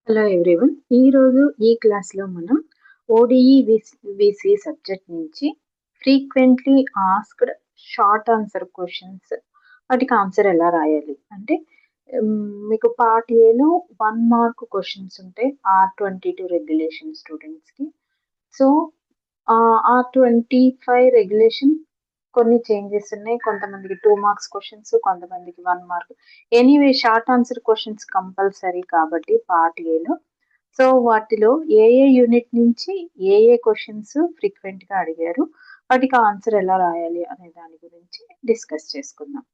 Hello everyone. ఈరోజు ఈ క్లాస్లో మనం ఓడిఈ విసి సబ్జెక్ట్ నుంచి frequently asked short answer questions వాటికి ఆన్సర్ ఎలా రాయాలి అంటే మీకు పార్ట్ ఏలో 1 మార్క్ క్వశ్చన్స్ ఉంటాయి R22 రెగ్యులేషన్ స్టూడెంట్స్కి. సో R25 రెగ్యులేషన్ కొన్ని చేంజెస్ ఉన్నాయి. కొంతమందికి 2 మార్క్స్ క్వశ్చన్స్, కొంతమందికి 1 mark. Anyway short answer questions compulsory కాబట్టి పార్ట్ ఏలో. సో వాటిలో ఏ యూనిట్ నుంచి ఏ క్వశ్చన్స్ ఫ్రీక్వెంట్గా అడిగారు, వాటికి ఆన్సర్ ఎలా రాయాలి అనే దాని గురించి డిస్కస్ చేసుకుందాం.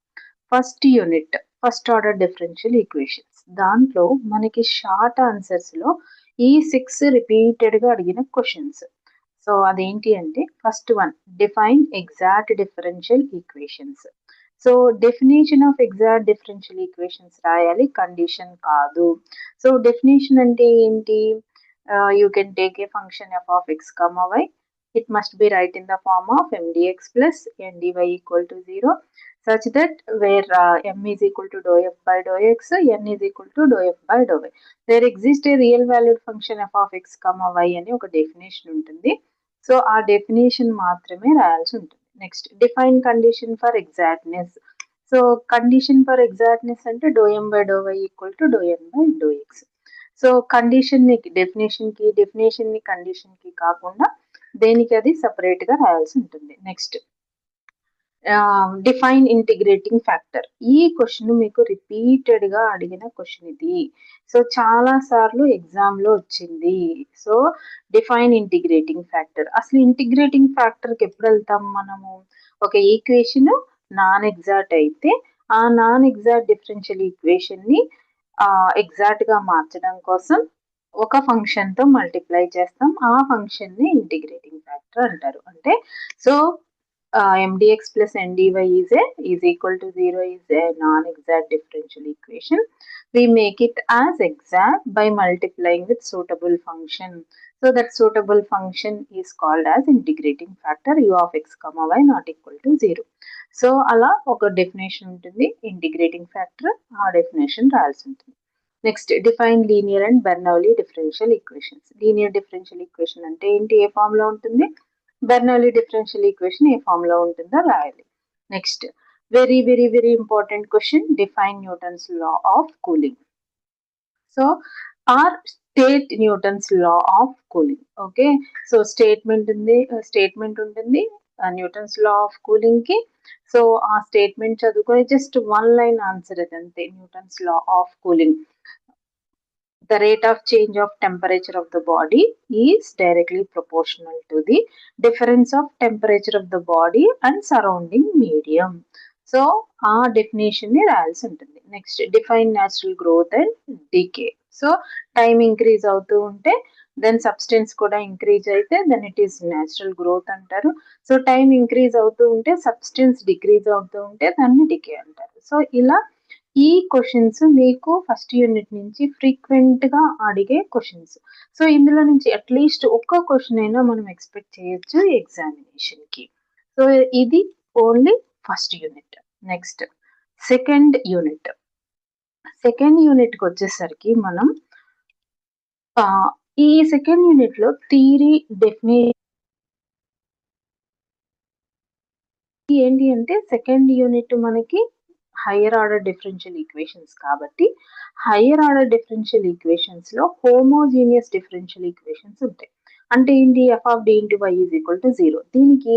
First unit first order differential equations. దాంట్లో మనకి షార్ట్ ఆన్సర్స్లో ఈ 6 రిపీటెడ్గా అడిగిన క్వశ్చన్స్. సో అదేంటి అంటే first one, define exact differential equations. So definition of exact differential equations రాయాలి, కండిషన్ కాదు. సో డెఫినేషన్ అంటే ఏంటి? You can take a function f of x, y. It must be right in the form of mdx plus ndy equal to 0 such that where m is equal to dou f by dou x, n is equal to dou f by dou y. There exists a real valued function f of x, y అని ఒక definition ఉంటుంది. So ఆ definition మాత్రమే రాయాల్సి ఉంటుంది. Next, define condition for exactness. So condition for exactness అంటే do M by do Y equal to do N by do X. So కండిషన్ని డెఫినేషన్ని కండిషన్కి కాకుండా దేనికి అది సపరేట్గా రాయాల్సి ఉంటుంది. Next, define integrating factor. ఈ క్వశ్చన్ మీకు రిపీటెడ్గా అడిగిన క్వశ్చన్ ఇది. సో చాలా సార్లు ఎగ్జామ్లో వచ్చింది. So define integrating factor. అసలు ఇంటిగ్రేటింగ్ ఫ్యాక్టర్కి ఎప్పుడు వెళ్తాం మనము? ఒక ఈక్వేషన్ నాన్ ఎగ్జాక్ట్ అయితే ఆ నాన్ ఎగ్జాక్ట్ డిఫరెన్షియల్ ఈక్వేషన్ని ఎగ్జాక్ట్గా మార్చడం కోసం ఒక ఫంక్షన్తో మల్టిప్లై చేస్తాం. ఆ ఫంక్షన్ని ఇంటిగ్రేటింగ్ ఫ్యాక్టర్ అంటారు. అంటే so mdx plus ndy is equal to 0 is a non-exact differential equation. We make it as exact by multiplying with suitable function. So that suitable function is called as integrating factor u of x, y not equal to 0. So అలా ఒక definition ఉంటుంది, integrating factor. ఆ definition రాయాల్సి ఉంటుంది. Next, define linear and Bernoulli differential equations. Linear differential equation అంటే ఏంటి, ఏ ఫామ్లో ఉంటుంది? బెర్నౌలీ డిఫరెన్షియల్ ఈక్వేషన్ ఏ ఫామ్లో ఉంటుందో రాయాలి. Next, very very very important question, define Newton's law of cooling. So or state Newton's law of cooling. Okay, so statement ఉంటుంది Newton's law of cooling కి. So ఆ స్టేట్మెంట్ చదువుకొని జస్ట్ 1 లైన్ ఆన్సర్ అదంతే. Newton's law of cooling, the rate of change of temperature of the body is directly proportional to the difference of temperature of the body and surrounding medium. So ఆ definition ని రాయాల్సి ఉంటుంది. Next, define natural growth and decay. So time increase అవుతూ ఉంటే then substance కూడా increase అయితే then it is natural growth అంటారు. So time increase అవుతూ ఉంటే సబ్స్టెన్స్ డిక్రీజ్ అవుతూ ఉంటే దాన్ని డికే అంటారు. సో ఇలా ఈ క్వశ్చన్స్ మీకు ఫస్ట్ యూనిట్ నుంచి ఫ్రీక్వెంట్గా అడిగే క్వశ్చన్స్. సో ఇందులో నుంచి అట్లీస్ట్ ఒక్క క్వశ్చన్ అయినా మనం ఎక్స్పెక్ట్ చేయొచ్చు ఎగ్జామినేషన్కి. సో ఇది only first unit. Next, second యూనిట్కి వచ్చేసరికి మనం ఈ సెకండ్ యూనిట్లో థియరీ డెఫినేషన్ ఏంటి అంటే, సెకండ్ యూనిట్ మనకి హయ్యర్ ఆర్డర్ డిఫరెన్షియల్ ఈక్వేషన్స్ కాబట్టి హయ్యర్ ఆర్డర్ డిఫరెన్షియల్ ఈక్వేషన్స్ లో హోమోజీనియస్ డిఫరెన్షియల్ ఈక్వేషన్స్ ఉంటాయి. అంటే ఏంటి? F of D into Y is equal to 0. దీనికి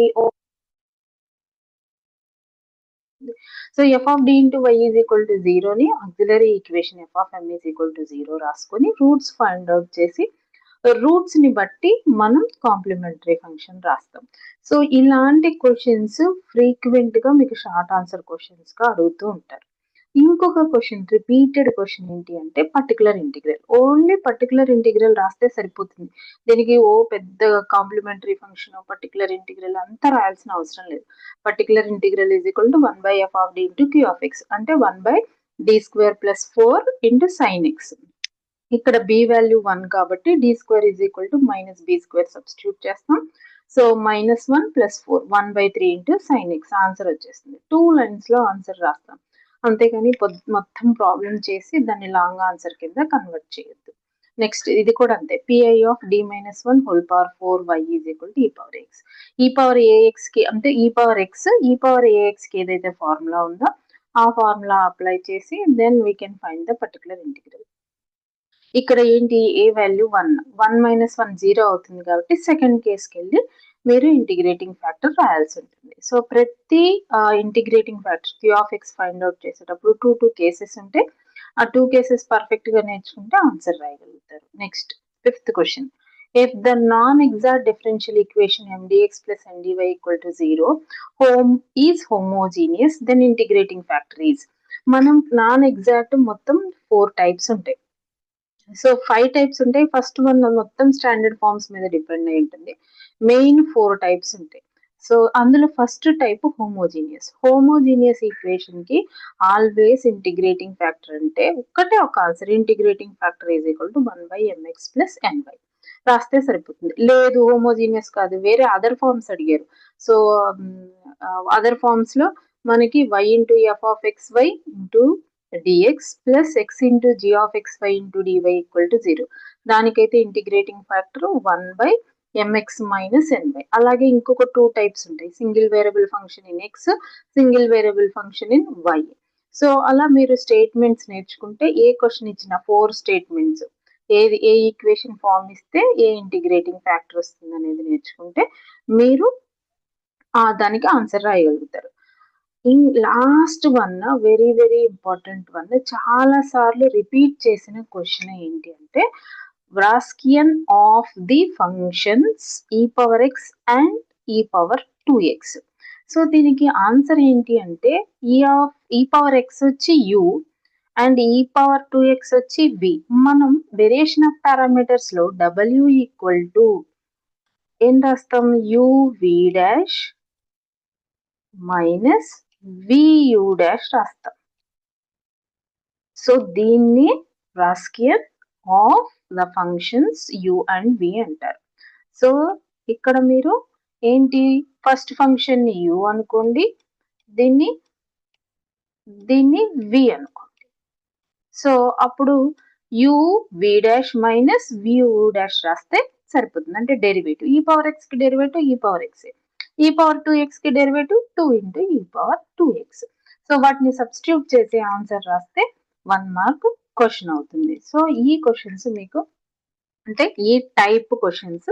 so F of D into Y is equal to 0ని auxiliary equation F of M is equal to 0 రాసుకొని roots find out చేసి roots ని బట్టి మనం కాంప్లిమెంటరీ ఫంక్షన్ రాస్తాం. So ఇలాంటి questions frequent గా మీకు షార్ట్ ఆన్సర్ క్వశ్చన్స్ గా అడుగుతూ ఉంటారు. ఇంకొక క్వశ్చన్, రిపీటెడ్ క్వశ్చన్ ఏంటి అంటే particular integral. Only particular integral రాస్తే సరిపోతుంది. దీనికి పెద్ద కాంప్లిమెంటరీ ఫంక్షన్, పర్టికులర్ ఇంటిగ్రల్ అంతా రాయాల్సిన అవసరం లేదు. Particular integral is equal to 1 by F of D into Q of X, అంటే 1 by D square plus 4 into sine X. ఇక్కడ బి వాల్యూ 1 కాబట్టి D square is equal to minus B square substitute చేస్తాం. So -1 + 4 1/3 into sine X answer వచ్చేస్తుంది. 2 lines లో answer రాస్తాం, అంతేగాని మొత్తం problem చేసి దాన్ని లాంగ్ ఆన్సర్ కింద కన్వర్ట్ చేయొద్దు. నెక్స్ట్ ఇది కూడా అంతే, PI of D minus 1 whole power 4y is equal to E power X. E power AX కి అంటే ఈ power X, E power AX కి ఏదైతే ఫార్ములా ఉందో ఆ ఫార్ములా అప్లై చేసి then we can find the particular integral. ఇక్కడ ఏంటి, ఏ వాల్యూ 1 మైనస్ 1 0 అవుతుంది కాబట్టి సెకండ్ కేస్కి వెళ్ళి మీరు ఇంటిగ్రేటింగ్ ఫ్యాక్టర్ రాయాల్సి ఉంటుంది. సో ప్రతి integrating factor Q of X find out చేసేటప్పుడు టూ కేసెస్ ఉంటే ఆ 2 కేసెస్ పర్ఫెక్ట్ గా నేర్చుకుంటే ఆన్సర్ రాయగలుగుతారు. Next 5th question, if the non-exact differential equation mdx plus ndy equal to 0 is homogeneous, then integrating factor is. మనం non exact మొత్తం 4 types ఉంటాయి. సో 5 టైప్స్ ఉంటాయి. ఫస్ట్ వన్ మొత్తం స్టాండర్డ్ ఫార్మ్స్ మీద డిపెండ్ అయి ఉంటుంది. మెయిన్ 4 టైప్స్ ఉంటాయి. సో అందులో ఫస్ట్ టైప్ హోమోజీనియస్ ఈక్వేషన్ కి ఆల్వేస్ ఇంటిగ్రేటింగ్ ఫ్యాక్టర్ అంటే ఒక్కటే ఒక answer, integrating factor is equal to 1/mx plus ny రాస్తే సరిపోతుంది. లేదు హోమోజీనియస్ కాదు, వేరే అదర్ ఫార్మ్స్ అడిగారు. సో అదర్ ఫార్మ్స్ లో మనకి y into F of X Y into dx plus x into g of xy into dy equal to 0. దానికైతే integrating factor 1/mx minus ny. అలాగే ఇంకొక 2 టైప్స్ ఉంటాయి, single variable function in x, single variable function in y. So అలా మీరు statements నేర్చుకుంటే ఏ question ఇచ్చిన 4 statements ఏది ఏ equation form ఇస్తే ఏ ఇంటిగ్రేటింగ్ ఫ్యాక్టర్ వస్తుంది అనేది నేర్చుకుంటే మీరు దానికి ఆన్సర్ రాయగలుగుతారు. Last one very very important one, చాలా సార్లు రిపీట్ చేసిన క్వశ్చన్ ఏంటి అంటే Wronskian of the functions e power x and e power 2x. So దీనికి ఆన్సర్ ఏంటి అంటే ఈ పవర్ ఎక్స్ వచ్చి u and e power 2x వచ్చి v. మనం వేరియేషన్ ఆఫ్ పారామీటర్స్ లో w ఈక్వల్ టు ఏం రాస్తాం, uv dash minus vu dash రాస్తాం. సో దీన్ని Wronskian of the functions u and v అంటారు. సో ఇక్కడ మీరు ఏంటి, ఫస్ట్ ఫంక్షన్ ని u అనుకోండి, దీన్ని v అనుకోండి. సో అప్పుడు u v dash minus vu dash రాస్తే సరిపోతుంది. అంటే డెరివేటివ్ ఈ పవర్ ఎక్స్ కి డెరివేటివ్ ఈ power X, E power 2x కి డెరివేటివ్ 2 ఇంటూ ఈ పవర్ 2x. సో వాటిని సబ్స్టిట్యూట్ చేసి ఆన్సర్ రాస్తే 1 మార్క్ క్వశ్చన్ అవుతుంది. సో ఈ క్వశ్చన్స్ మీకు అంటే ఈ టైప్ క్వశ్చన్స్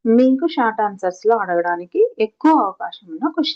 మీకు షార్ట్ ఆన్సర్స్ లో అడగడానికి ఎక్కువ అవకాశం ఉన్న క్వశ్చన్.